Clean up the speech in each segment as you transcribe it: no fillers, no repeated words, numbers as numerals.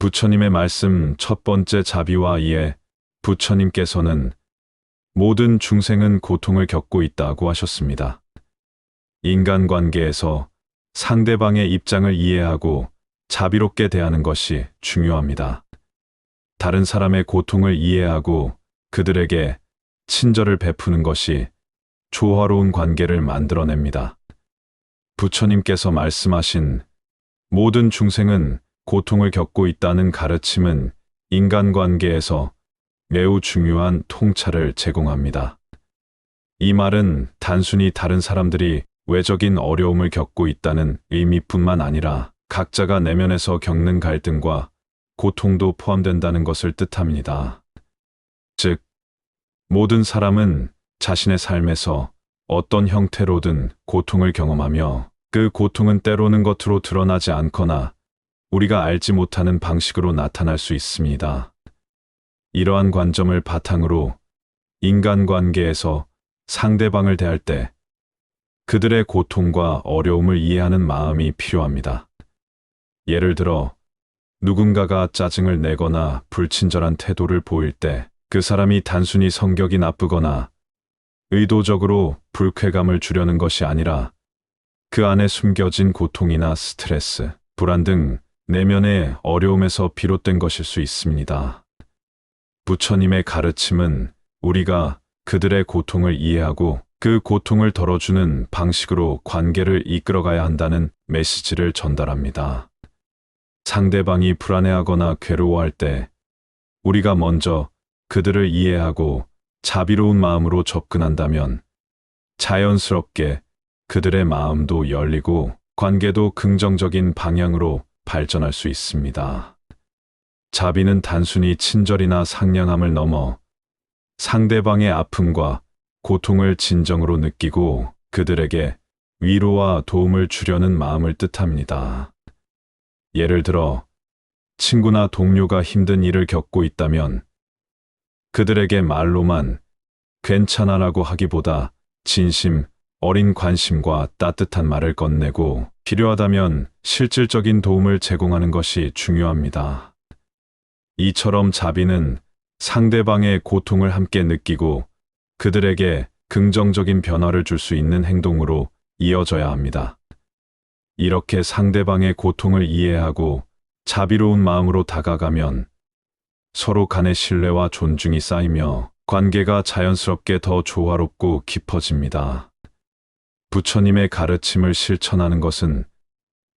부처님의 말씀 첫 번째 자비와 이해, 부처님께서는 모든 중생은 고통을 겪고 있다고 하셨습니다. 인간관계에서 상대방의 입장을 이해하고 자비롭게 대하는 것이 중요합니다. 다른 사람의 고통을 이해하고 그들에게 친절을 베푸는 것이 조화로운 관계를 만들어냅니다. 부처님께서 말씀하신 모든 중생은 고통을 겪고 있다는 가르침은 인간관계에서 매우 중요한 통찰을 제공합니다. 이 말은 단순히 다른 사람들이 외적인 어려움을 겪고 있다는 의미뿐만 아니라 각자가 내면에서 겪는 갈등과 고통도 포함된다는 것을 뜻합니다. 즉, 모든 사람은 자신의 삶에서 어떤 형태로든 고통을 경험하며 그 고통은 때로는 겉으로 드러나지 않거나 우리가 알지 못하는 방식으로 나타날 수 있습니다. 이러한 관점을 바탕으로 인간관계에서 상대방을 대할 때 그들의 고통과 어려움을 이해하는 마음이 필요합니다. 예를 들어 누군가가 짜증을 내거나 불친절한 태도를 보일 때 그 사람이 단순히 성격이 나쁘거나 의도적으로 불쾌감을 주려는 것이 아니라 그 안에 숨겨진 고통이나 스트레스, 불안 등 내면의 어려움에서 비롯된 것일 수 있습니다. 부처님의 가르침은 우리가 그들의 고통을 이해하고 그 고통을 덜어주는 방식으로 관계를 이끌어가야 한다는 메시지를 전달합니다. 상대방이 불안해하거나 괴로워할 때 우리가 먼저 그들을 이해하고 자비로운 마음으로 접근한다면 자연스럽게 그들의 마음도 열리고 관계도 긍정적인 방향으로 발전할 수 있습니다. 자비는 단순히 친절이나 상냥함을 넘어 상대방의 아픔과 고통을 진정으로 느끼고 그들에게 위로와 도움을 주려는 마음을 뜻합니다. 예를 들어 친구나 동료가 힘든 일을 겪고 있다면 그들에게 말로만 괜찮아라고 하기보다 진심 어린 관심과 따뜻한 말을 건네고 필요하다면 실질적인 도움을 제공하는 것이 중요합니다. 이처럼 자비는 상대방의 고통을 함께 느끼고 그들에게 긍정적인 변화를 줄 수 있는 행동으로 이어져야 합니다. 이렇게 상대방의 고통을 이해하고 자비로운 마음으로 다가가면 서로 간의 신뢰와 존중이 쌓이며 관계가 자연스럽게 더 조화롭고 깊어집니다. 부처님의 가르침을 실천하는 것은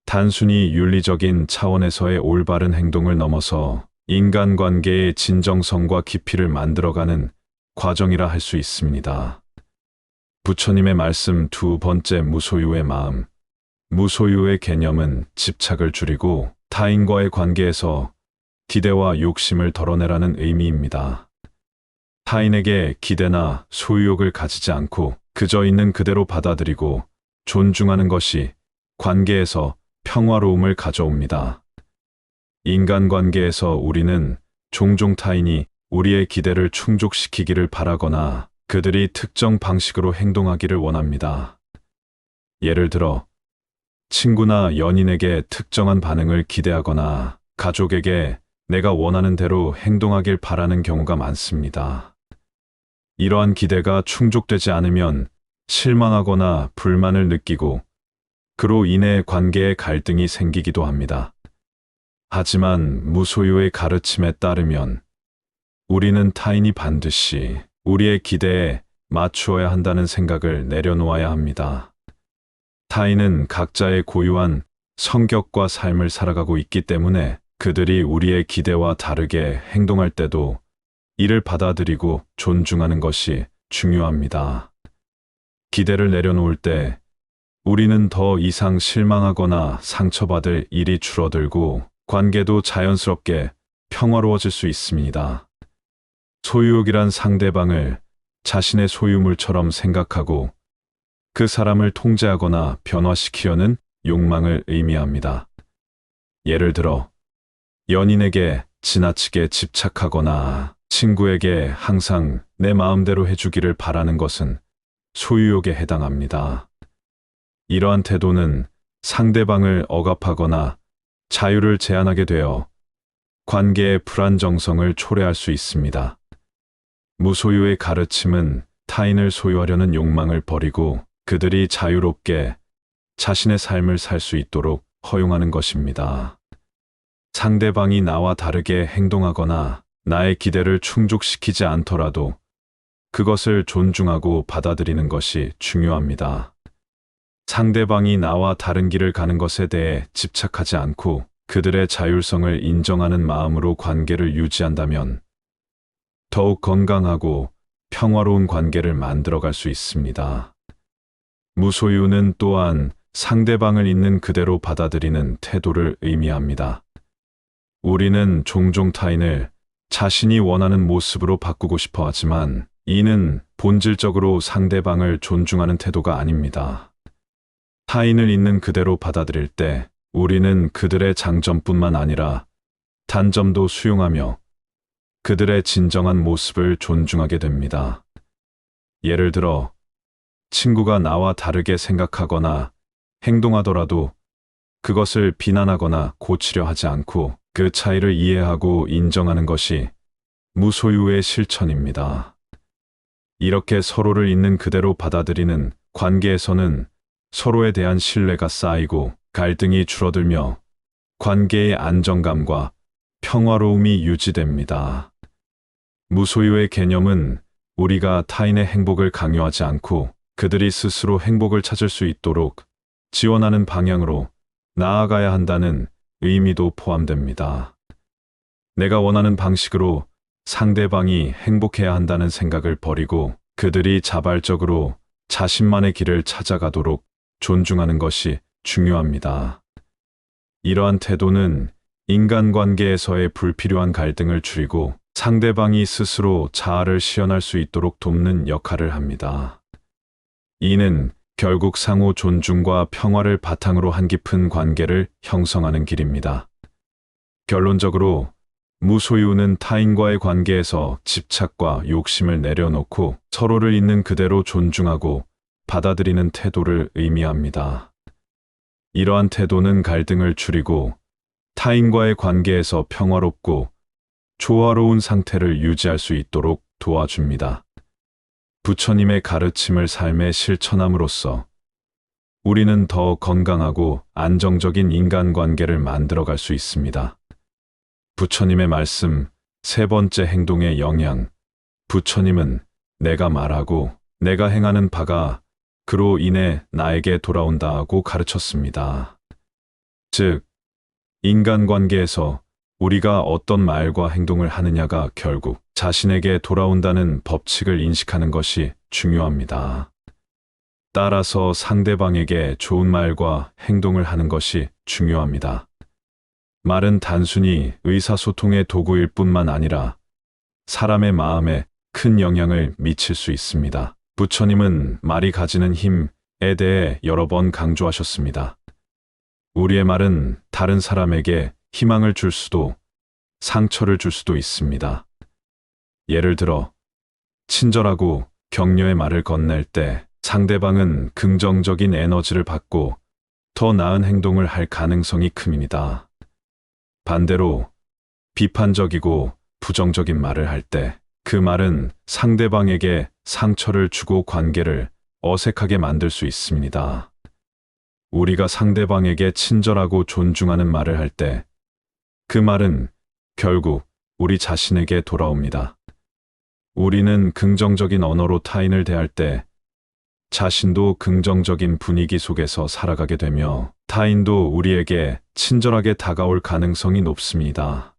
단순히 윤리적인 차원에서의 올바른 행동을 넘어서 인간관계의 진정성과 깊이를 만들어가는 과정이라 할 수 있습니다. 부처님의 말씀 두 번째 무소유의 마음. 무소유의 개념은 집착을 줄이고 타인과의 관계에서 기대와 욕심을 덜어내라는 의미입니다. 타인에게 기대나 소유욕을 가지지 않고 그저 있는 그대로 받아들이고 존중하는 것이 관계에서 평화로움을 가져옵니다. 인간관계에서 우리는 종종 타인이 우리의 기대를 충족시키기를 바라거나 그들이 특정 방식으로 행동하기를 원합니다. 예를 들어 친구나 연인에게 특정한 반응을 기대하거나 가족에게 내가 원하는 대로 행동하길 바라는 경우가 많습니다. 이러한 기대가 충족되지 않으면 실망하거나 불만을 느끼고 그로 인해 관계에 갈등이 생기기도 합니다. 하지만 무소유의 가르침에 따르면 우리는 타인이 반드시 우리의 기대에 맞추어야 한다는 생각을 내려놓아야 합니다. 타인은 각자의 고유한 성격과 삶을 살아가고 있기 때문에 그들이 우리의 기대와 다르게 행동할 때도 이를 받아들이고 존중하는 것이 중요합니다. 기대를 내려놓을 때 우리는 더 이상 실망하거나 상처받을 일이 줄어들고 관계도 자연스럽게 평화로워질 수 있습니다. 소유욕이란 상대방을 자신의 소유물처럼 생각하고 그 사람을 통제하거나 변화시키려는 욕망을 의미합니다. 예를 들어 연인에게 지나치게 집착하거나 친구에게 항상 내 마음대로 해주기를 바라는 것은 소유욕에 해당합니다. 이러한 태도는 상대방을 억압하거나 자유를 제한하게 되어 관계의 불안정성을 초래할 수 있습니다. 무소유의 가르침은 타인을 소유하려는 욕망을 버리고 그들이 자유롭게 자신의 삶을 살 수 있도록 허용하는 것입니다. 상대방이 나와 다르게 행동하거나 나의 기대를 충족시키지 않더라도 그것을 존중하고 받아들이는 것이 중요합니다. 상대방이 나와 다른 길을 가는 것에 대해 집착하지 않고 그들의 자율성을 인정하는 마음으로 관계를 유지한다면 더욱 건강하고 평화로운 관계를 만들어갈 수 있습니다. 무소유는 또한 상대방을 있는 그대로 받아들이는 태도를 의미합니다. 우리는 종종 타인을 자신이 원하는 모습으로 바꾸고 싶어 하지만 이는 본질적으로 상대방을 존중하는 태도가 아닙니다. 타인을 있는 그대로 받아들일 때 우리는 그들의 장점뿐만 아니라 단점도 수용하며 그들의 진정한 모습을 존중하게 됩니다. 예를 들어, 친구가 나와 다르게 생각하거나 행동하더라도 그것을 비난하거나 고치려 하지 않고 그 차이를 이해하고 인정하는 것이 무소유의 실천입니다. 이렇게 서로를 있는 그대로 받아들이는 관계에서는 서로에 대한 신뢰가 쌓이고 갈등이 줄어들며 관계의 안정감과 평화로움이 유지됩니다. 무소유의 개념은 우리가 타인의 행복을 강요하지 않고 그들이 스스로 행복을 찾을 수 있도록 지원하는 방향으로 나아가야 한다는 의미도 포함됩니다. 내가 원하는 방식으로 상대방이 행복해야 한다는 생각을 버리고 그들이 자발적으로 자신만의 길을 찾아가도록 존중하는 것이 중요합니다. 이러한 태도는 인간관계에서의 불필요한 갈등을 줄이고 상대방이 스스로 자아를 실현할 수 있도록 돕는 역할을 합니다. 이는 결국 상호 존중과 평화를 바탕으로 한 깊은 관계를 형성하는 길입니다. 결론적으로 무소유는 타인과의 관계에서 집착과 욕심을 내려놓고 서로를 있는 그대로 존중하고 받아들이는 태도를 의미합니다. 이러한 태도는 갈등을 줄이고 타인과의 관계에서 평화롭고 조화로운 상태를 유지할 수 있도록 도와줍니다. 부처님의 가르침을 삶에 실천함으로써 우리는 더 건강하고 안정적인 인간관계를 만들어갈 수 있습니다. 부처님의 말씀, 세 번째 행동의 영향. 부처님은 내가 말하고 내가 행하는 바가 그로 인해 나에게 돌아온다고 가르쳤습니다. 즉, 인간관계에서 우리가 어떤 말과 행동을 하느냐가 결국 자신에게 돌아온다는 법칙을 인식하는 것이 중요합니다. 따라서 상대방에게 좋은 말과 행동을 하는 것이 중요합니다. 말은 단순히 의사소통의 도구일 뿐만 아니라 사람의 마음에 큰 영향을 미칠 수 있습니다. 부처님은 말이 가지는 힘에 대해 여러 번 강조하셨습니다. 우리의 말은 다른 사람에게 희망을 줄 수도 상처를 줄 수도 있습니다. 예를 들어, 친절하고 격려의 말을 건넬 때 상대방은 긍정적인 에너지를 받고 더 나은 행동을 할 가능성이 큽니다. 반대로 비판적이고 부정적인 말을 할 때 그 말은 상대방에게 상처를 주고 관계를 어색하게 만들 수 있습니다. 우리가 상대방에게 친절하고 존중하는 말을 할 때 그 말은 결국 우리 자신에게 돌아옵니다. 우리는 긍정적인 언어로 타인을 대할 때 자신도 긍정적인 분위기 속에서 살아가게 되며 타인도 우리에게 친절하게 다가올 가능성이 높습니다.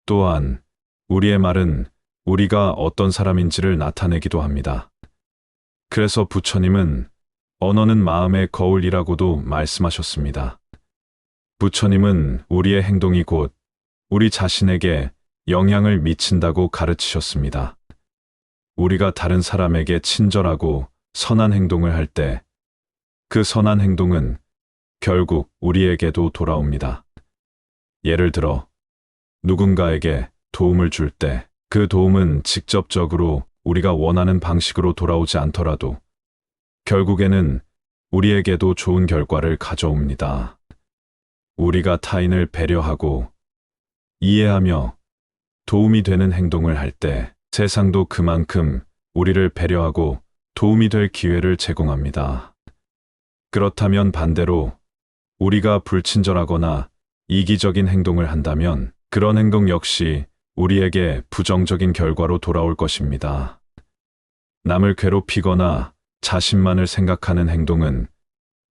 또한 우리의 말은 우리가 어떤 사람인지를 나타내기도 합니다. 그래서 부처님은 언어는 마음의 거울이라고도 말씀하셨습니다. 부처님은 우리의 행동이 곧 우리 자신에게 영향을 미친다고 가르치셨습니다. 우리가 다른 사람에게 친절하고 선한 행동을 할 때 그 선한 행동은 결국 우리에게도 돌아옵니다. 예를 들어, 누군가에게 도움을 줄 때 그 도움은 직접적으로 우리가 원하는 방식으로 돌아오지 않더라도 결국에는 우리에게도 좋은 결과를 가져옵니다. 우리가 타인을 배려하고 이해하며 도움이 되는 행동을 할 때 세상도 그만큼 우리를 배려하고 도움이 될 기회를 제공합니다. 그렇다면 반대로 우리가 불친절하거나 이기적인 행동을 한다면 그런 행동 역시 우리에게 부정적인 결과로 돌아올 것입니다. 남을 괴롭히거나 자신만을 생각하는 행동은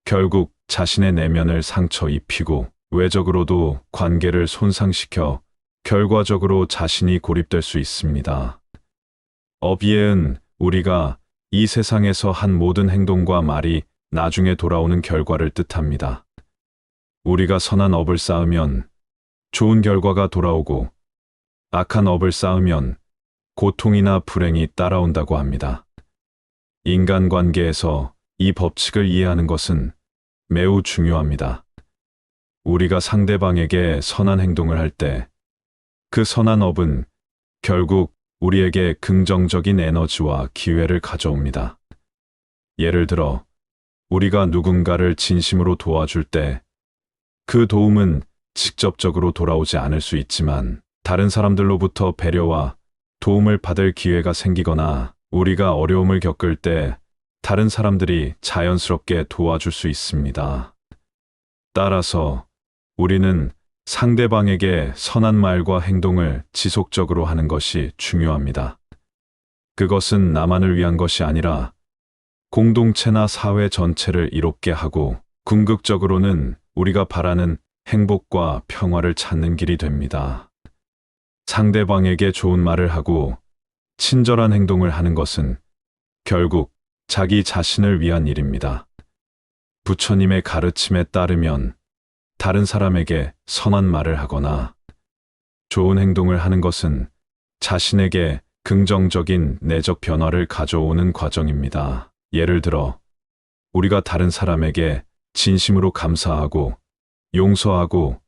결국 자신의 내면을 상처 입히고 외적으로도 관계를 손상시켜 결과적으로 자신이 고립될 수 있습니다. 어비에은 우리가 이 세상에서 한 모든 행동과 말이 나중에 돌아오는 결과를 뜻합니다. 우리가 선한 업을 쌓으면 좋은 결과가 돌아오고 악한 업을 쌓으면 고통이나 불행이 따라온다고 합니다. 인간관계에서 이 법칙을 이해하는 것은 매우 중요합니다. 우리가 상대방에게 선한 행동을 할 때 그 선한 업은 결국 우리에게 긍정적인 에너지와 기회를 가져옵니다. 예를 들어 우리가 누군가를 진심으로 도와줄 때 그 도움은 직접적으로 돌아오지 않을 수 있지만 다른 사람들로부터 배려와 도움을 받을 기회가 생기거나 우리가 어려움을 겪을 때 다른 사람들이 자연스럽게 도와줄 수 있습니다. 따라서 우리는 상대방에게 선한 말과 행동을 지속적으로 하는 것이 중요합니다. 그것은 나만을 위한 것이 아니라 공동체나 사회 전체를 이롭게 하고 궁극적으로는 우리가 바라는 행복과 평화를 찾는 길이 됩니다. 상대방에게 좋은 말을 하고 친절한 행동을 하는 것은 결국 자기 자신을 위한 일입니다. 부처님의 가르침에 따르면 다른 사람에게 선한 말을 하거나 좋은 행동을 하는 것은 자신에게 긍정적인 내적 변화를 가져오는 과정입니다. 예를 들어 우리가 다른 사람에게 진심으로 감사하고 용서하고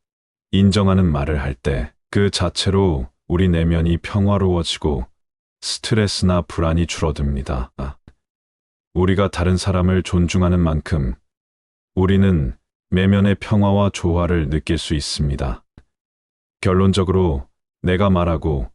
인정하는 말을 할 때 그 자체로 우리 내면이 평화로워지고 스트레스나 불안이 줄어듭니다. 우리가 다른 사람을 존중하는 만큼 우리는 내면의 평화와 조화를 느낄 수 있습니다. 결론적으로 내가 말하고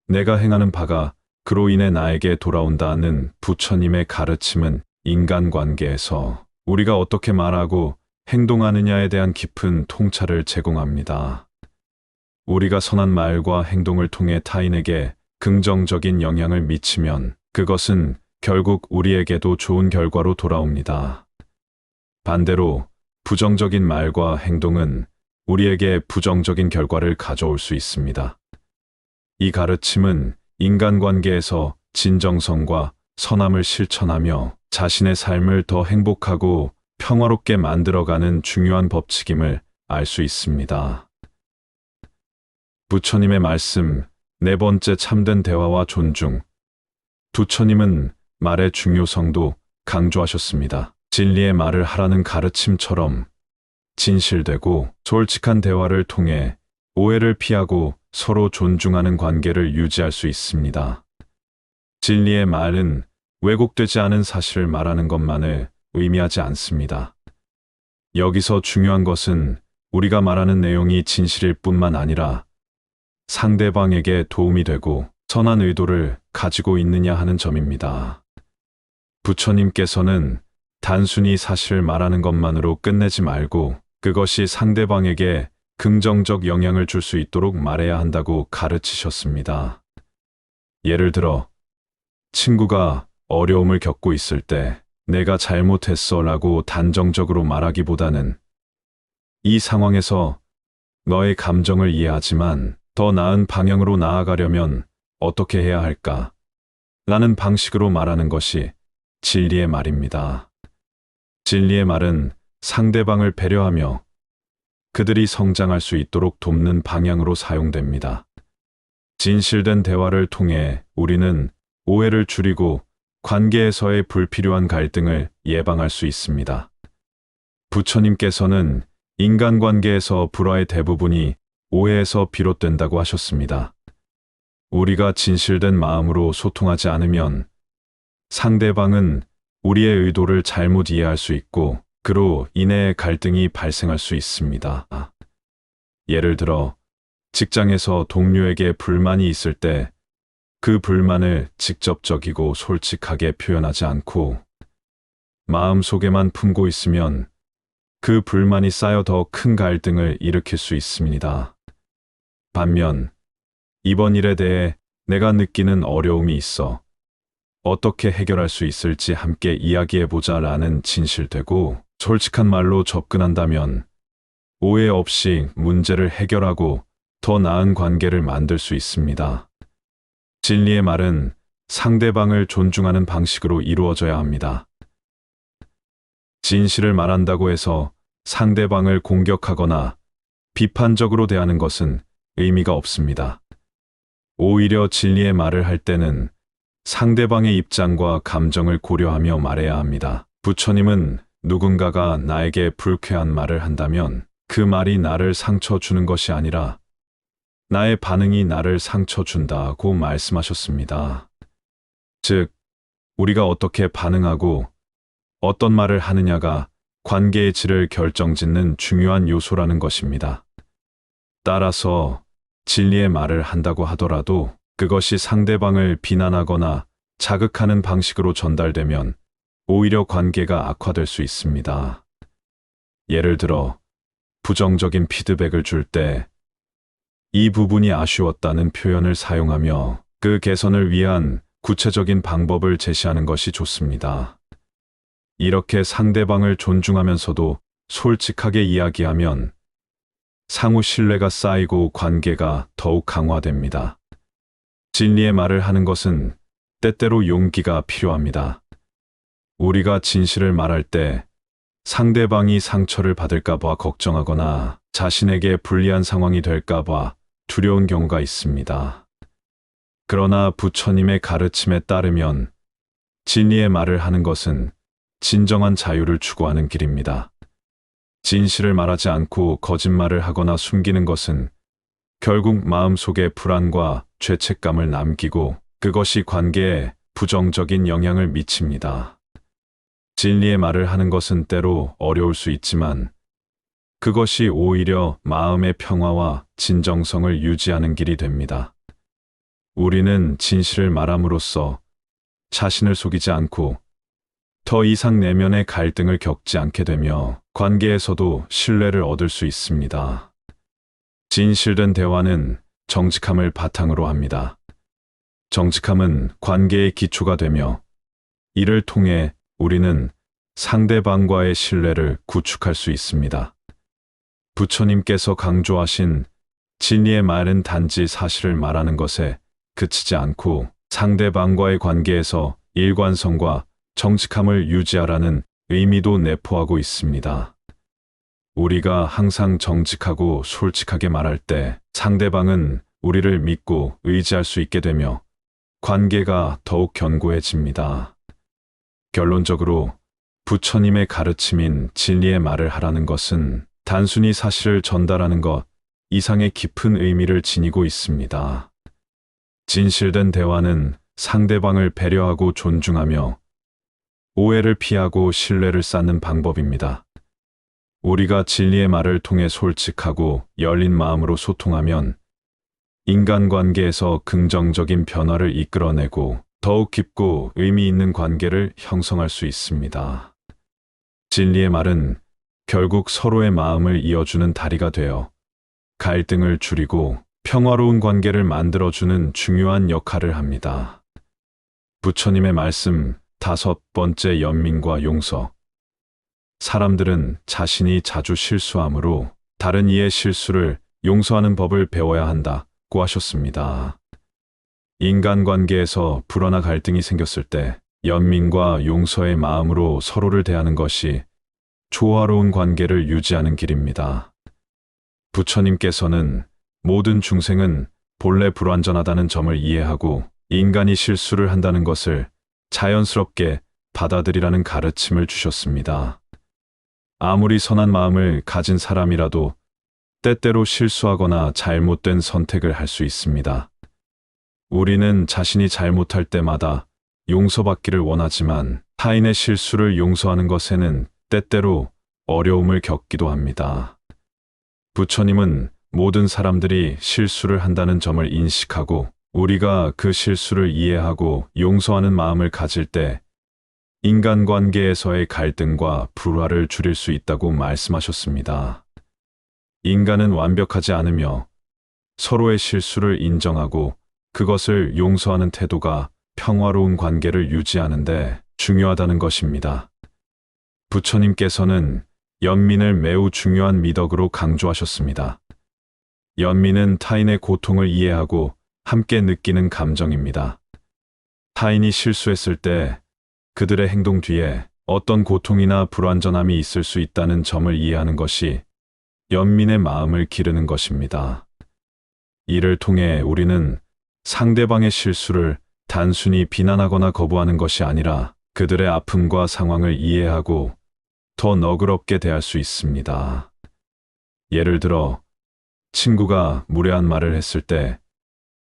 내가 행하는 바가 그로 인해 나에게 돌아온다는 부처님의 가르침은 인간관계에서 우리가 어떻게 말하고 행동하느냐에 대한 깊은 통찰을 제공합니다. 우리가 선한 말과 행동을 통해 타인에게 긍정적인 영향을 미치면 그것은 결국 우리에게도 좋은 결과로 돌아옵니다. 반대로 부정적인 말과 행동은 우리에게 부정적인 결과를 가져올 수 있습니다. 이 가르침은 인간관계에서 진정성과 선함을 실천하며 자신의 삶을 더 행복하고 평화롭게 만들어가는 중요한 법칙임을 알 수 있습니다. 부처님의 말씀, 네 번째 참된 대화와 존중. 부처님은 말의 중요성도 강조하셨습니다. 진리의 말을 하라는 가르침처럼 진실되고 솔직한 대화를 통해 오해를 피하고 서로 존중하는 관계를 유지할 수 있습니다. 진리의 말은 왜곡되지 않은 사실을 말하는 것만을 의미하지 않습니다. 여기서 중요한 것은 우리가 말하는 내용이 진실일 뿐만 아니라 상대방에게 도움이 되고 선한 의도를 가지고 있느냐 하는 점입니다. 부처님께서는 단순히 사실을 말하는 것만으로 끝내지 말고 그것이 상대방에게 긍정적 영향을 줄 수 있도록 말해야 한다고 가르치셨습니다. 예를 들어 친구가 어려움을 겪고 있을 때 내가 잘못했어 라고 단정적으로 말하기보다는 이 상황에서 너의 감정을 이해하지만 더 나은 방향으로 나아가려면 어떻게 해야 할까? 라는 방식으로 말하는 것이 진리의 말입니다. 진리의 말은 상대방을 배려하며 그들이 성장할 수 있도록 돕는 방향으로 사용됩니다. 진실된 대화를 통해 우리는 오해를 줄이고 관계에서의 불필요한 갈등을 예방할 수 있습니다. 부처님께서는 인간관계에서 불화의 대부분이 오해에서 비롯된다고 하셨습니다. 우리가 진실된 마음으로 소통하지 않으면 상대방은 우리의 의도를 잘못 이해할 수 있고 그로 인해 갈등이 발생할 수 있습니다. 예를 들어 직장에서 동료에게 불만이 있을 때 그 불만을 직접적이고 솔직하게 표현하지 않고 마음속에만 품고 있으면 그 불만이 쌓여 더 큰 갈등을 일으킬 수 있습니다. 반면 이번 일에 대해 내가 느끼는 어려움이 있어 어떻게 해결할 수 있을지 함께 이야기해보자 라는 진실되고 솔직한 말로 접근한다면 오해 없이 문제를 해결하고 더 나은 관계를 만들 수 있습니다. 진리의 말은 상대방을 존중하는 방식으로 이루어져야 합니다. 진실을 말한다고 해서 상대방을 공격하거나 비판적으로 대하는 것은 의미가 없습니다. 오히려 진리의 말을 할 때는 상대방의 입장과 감정을 고려하며 말해야 합니다. 부처님은 누군가가 나에게 불쾌한 말을 한다면 그 말이 나를 상처 주는 것이 아니라 나의 반응이 나를 상처 준다고 말씀하셨습니다. 즉, 우리가 어떻게 반응하고 어떤 말을 하느냐가 관계의 질을 결정짓는 중요한 요소라는 것입니다. 따라서 진리의 말을 한다고 하더라도 그것이 상대방을 비난하거나 자극하는 방식으로 전달되면 오히려 관계가 악화될 수 있습니다. 예를 들어, 부정적인 피드백을 줄 때 이 부분이 아쉬웠다는 표현을 사용하며 그 개선을 위한 구체적인 방법을 제시하는 것이 좋습니다. 이렇게 상대방을 존중하면서도 솔직하게 이야기하면 상호 신뢰가 쌓이고 관계가 더욱 강화됩니다. 진리의 말을 하는 것은 때때로 용기가 필요합니다. 우리가 진실을 말할 때 상대방이 상처를 받을까 봐 걱정하거나 자신에게 불리한 상황이 될까 봐 두려운 경우가 있습니다. 그러나 부처님의 가르침에 따르면 진리의 말을 하는 것은 진정한 자유를 추구하는 길입니다. 진실을 말하지 않고 거짓말을 하거나 숨기는 것은 결국 마음속에 불안과 죄책감을 남기고 그것이 관계에 부정적인 영향을 미칩니다. 진리의 말을 하는 것은 때로 어려울 수 있지만 그것이 오히려 마음의 평화와 진정성을 유지하는 길이 됩니다. 우리는 진실을 말함으로써 자신을 속이지 않고 더 이상 내면의 갈등을 겪지 않게 되며 관계에서도 신뢰를 얻을 수 있습니다. 진실된 대화는 정직함을 바탕으로 합니다. 정직함은 관계의 기초가 되며 이를 통해 우리는 상대방과의 신뢰를 구축할 수 있습니다. 부처님께서 강조하신 진리의 말은 단지 사실을 말하는 것에 그치지 않고 상대방과의 관계에서 일관성과 정직함을 유지하라는 의미도 내포하고 있습니다. 우리가 항상 정직하고 솔직하게 말할 때 상대방은 우리를 믿고 의지할 수 있게 되며 관계가 더욱 견고해집니다. 결론적으로 부처님의 가르침인 진리의 말을 하라는 것은 단순히 사실을 전달하는 것 이상의 깊은 의미를 지니고 있습니다. 진실된 대화는 상대방을 배려하고 존중하며 오해를 피하고 신뢰를 쌓는 방법입니다. 우리가 진리의 말을 통해 솔직하고 열린 마음으로 소통하면 인간관계에서 긍정적인 변화를 이끌어내고 더욱 깊고 의미 있는 관계를 형성할 수 있습니다. 진리의 말은 결국 서로의 마음을 이어주는 다리가 되어 갈등을 줄이고 평화로운 관계를 만들어주는 중요한 역할을 합니다. 부처님의 말씀 5번째 연민과 용서. 사람들은 자신이 자주 실수하므로 다른 이의 실수를 용서하는 법을 배워야 한다고 하셨습니다. 인간관계에서 불화나 갈등이 생겼을 때 연민과 용서의 마음으로 서로를 대하는 것이 조화로운 관계를 유지하는 길입니다. 부처님께서는 모든 중생은 본래 불완전하다는 점을 이해하고 인간이 실수를 한다는 것을 자연스럽게 받아들이라는 가르침을 주셨습니다. 아무리 선한 마음을 가진 사람이라도 때때로 실수하거나 잘못된 선택을 할 수 있습니다. 우리는 자신이 잘못할 때마다 용서받기를 원하지만 타인의 실수를 용서하는 것에는 때때로 어려움을 겪기도 합니다. 부처님은 모든 사람들이 실수를 한다는 점을 인식하고 우리가 그 실수를 이해하고 용서하는 마음을 가질 때 인간관계에서의 갈등과 불화를 줄일 수 있다고 말씀하셨습니다. 인간은 완벽하지 않으며 서로의 실수를 인정하고 그것을 용서하는 태도가 평화로운 관계를 유지하는데 중요하다는 것입니다. 부처님께서는 연민을 매우 중요한 미덕으로 강조하셨습니다. 연민은 타인의 고통을 이해하고 함께 느끼는 감정입니다. 타인이 실수했을 때 그들의 행동 뒤에 어떤 고통이나 불완전함이 있을 수 있다는 점을 이해하는 것이 연민의 마음을 기르는 것입니다. 이를 통해 우리는 상대방의 실수를 단순히 비난하거나 거부하는 것이 아니라 그들의 아픔과 상황을 이해하고 더 너그럽게 대할 수 있습니다. 예를 들어, 친구가 무례한 말을 했을 때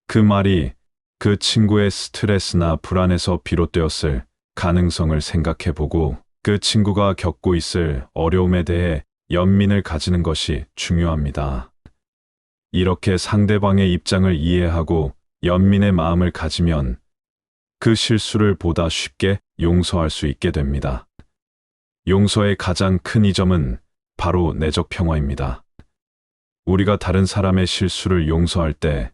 그 말이 그 친구의 스트레스나 불안에서 비롯되었을 가능성을 생각해 보고 그 친구가 겪고 있을 어려움에 대해 연민을 가지는 것이 중요합니다. 이렇게 상대방의 입장을 이해하고 연민의 마음을 가지면 그 실수를 보다 쉽게 용서할 수 있게 됩니다. 용서의 가장 큰 이점은 바로 내적 평화입니다. 우리가 다른 사람의 실수를 용서할 때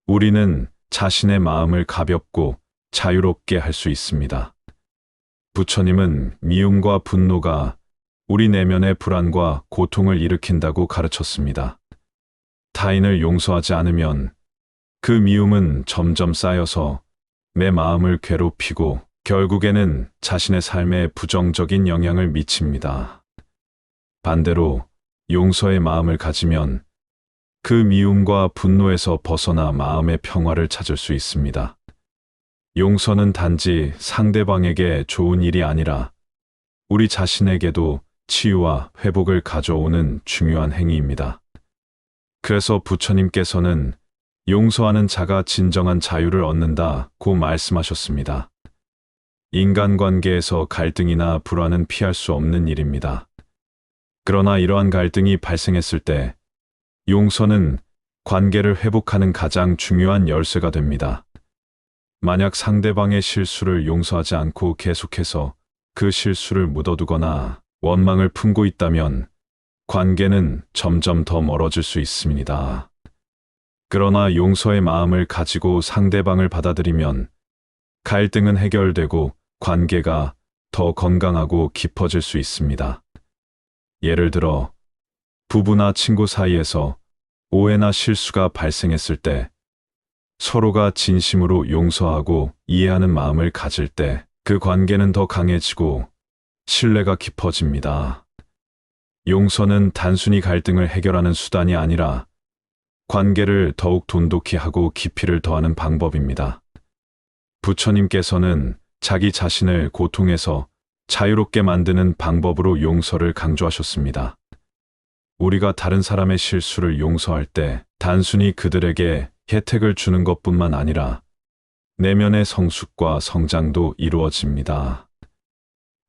우리는 자신의 마음을 가볍고 자유롭게 할 수 있습니다. 부처님은 미움과 분노가 우리 내면의 불안과 고통을 일으킨다고 가르쳤습니다. 타인을 용서하지 않으면 그 미움은 점점 쌓여서 내 마음을 괴롭히고 결국에는 자신의 삶에 부정적인 영향을 미칩니다. 반대로 용서의 마음을 가지면 그 미움과 분노에서 벗어나 마음의 평화를 찾을 수 있습니다. 용서는 단지 상대방에게 좋은 일이 아니라 우리 자신에게도 치유와 회복을 가져오는 중요한 행위입니다. 그래서 부처님께서는 용서하는 자가 진정한 자유를 얻는다고 말씀하셨습니다. 인간관계에서 갈등이나 불화는 피할 수 없는 일입니다. 그러나 이러한 갈등이 발생했을 때 용서는 관계를 회복하는 가장 중요한 열쇠가 됩니다. 만약 상대방의 실수를 용서하지 않고 계속해서 그 실수를 묻어두거나 원망을 품고 있다면 관계는 점점 더 멀어질 수 있습니다. 그러나 용서의 마음을 가지고 상대방을 받아들이면 갈등은 해결되고 관계가 더 건강하고 깊어질 수 있습니다. 예를 들어, 부부나 친구 사이에서 오해나 실수가 발생했을 때 서로가 진심으로 용서하고 이해하는 마음을 가질 때 그 관계는 더 강해지고 신뢰가 깊어집니다. 용서는 단순히 갈등을 해결하는 수단이 아니라 관계를 더욱 돈독히 하고 깊이를 더하는 방법입니다. 부처님께서는 자기 자신을 고통에서 자유롭게 만드는 방법으로 용서를 강조하셨습니다. 우리가 다른 사람의 실수를 용서할 때 단순히 그들에게 혜택을 주는 것뿐만 아니라 내면의 성숙과 성장도 이루어집니다.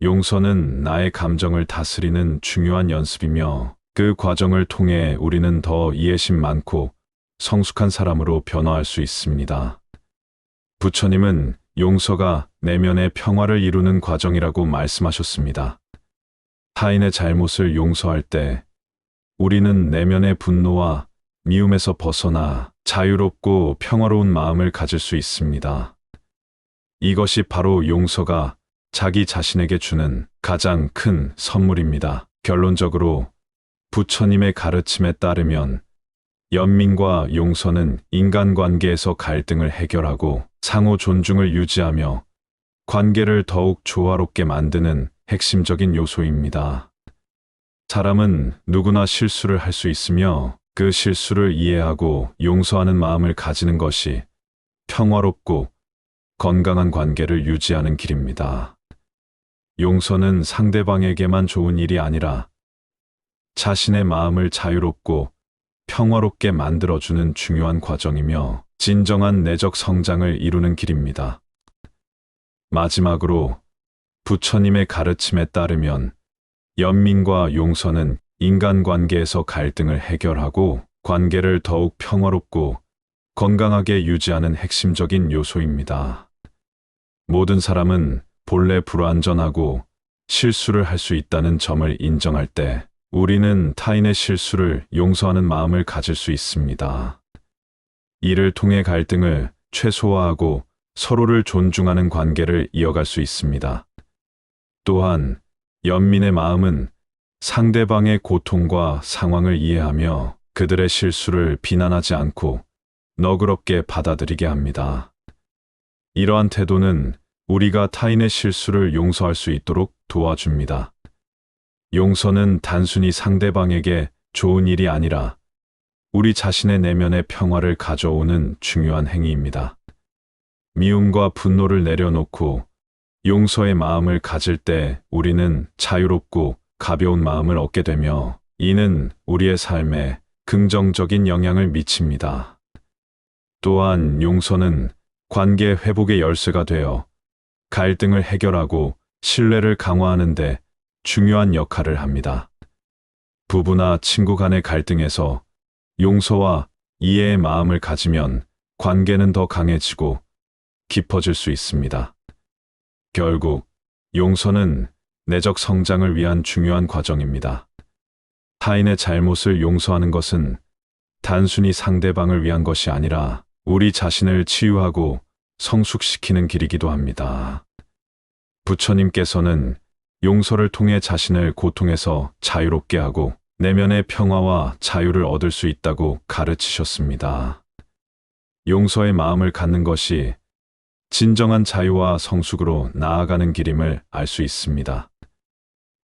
용서는 나의 감정을 다스리는 중요한 연습이며 그 과정을 통해 우리는 더 이해심 많고 성숙한 사람으로 변화할 수 있습니다. 부처님은 용서가 내면의 평화를 이루는 과정이라고 말씀하셨습니다. 타인의 잘못을 용서할 때 우리는 내면의 분노와 미움에서 벗어나 자유롭고 평화로운 마음을 가질 수 있습니다. 이것이 바로 용서가 자기 자신에게 주는 가장 큰 선물입니다. 결론적으로 부처님의 가르침에 따르면 연민과 용서는 인간관계에서 갈등을 해결하고 상호 존중을 유지하며 관계를 더욱 조화롭게 만드는 핵심적인 요소입니다. 사람은 누구나 실수를 할 수 있으며 그 실수를 이해하고 용서하는 마음을 가지는 것이 평화롭고 건강한 관계를 유지하는 길입니다. 용서는 상대방에게만 좋은 일이 아니라 자신의 마음을 자유롭고 평화롭게 만들어주는 중요한 과정이며 진정한 내적 성장을 이루는 길입니다. 마지막으로 부처님의 가르침에 따르면 연민과 용서는 인간관계에서 갈등을 해결하고 관계를 더욱 평화롭고 건강하게 유지하는 핵심적인 요소입니다. 모든 사람은 본래 불완전하고 실수를 할 수 있다는 점을 인정할 때 우리는 타인의 실수를 용서하는 마음을 가질 수 있습니다. 이를 통해 갈등을 최소화하고 서로를 존중하는 관계를 이어갈 수 있습니다. 또한 연민의 마음은 상대방의 고통과 상황을 이해하며 그들의 실수를 비난하지 않고 너그럽게 받아들이게 합니다. 이러한 태도는 우리가 타인의 실수를 용서할 수 있도록 도와줍니다. 용서는 단순히 상대방에게 좋은 일이 아니라 우리 자신의 내면의 평화를 가져오는 중요한 행위입니다. 미움과 분노를 내려놓고 용서의 마음을 가질 때 우리는 자유롭고 가벼운 마음을 얻게 되며 이는 우리의 삶에 긍정적인 영향을 미칩니다. 또한 용서는 관계 회복의 열쇠가 되어 갈등을 해결하고 신뢰를 강화하는 데 중요한 역할을 합니다. 부부나 친구 간의 갈등에서 용서와 이해의 마음을 가지면 관계는 더 강해지고 깊어질 수 있습니다. 결국 용서는 내적 성장을 위한 중요한 과정입니다. 타인의 잘못을 용서하는 것은 단순히 상대방을 위한 것이 아니라 우리 자신을 치유하고 성숙시키는 길이기도 합니다. 부처님께서는 용서를 통해 자신을 고통에서 자유롭게 하고 내면의 평화와 자유를 얻을 수 있다고 가르치셨습니다. 용서의 마음을 갖는 것이 진정한 자유와 성숙으로 나아가는 길임을 알 수 있습니다.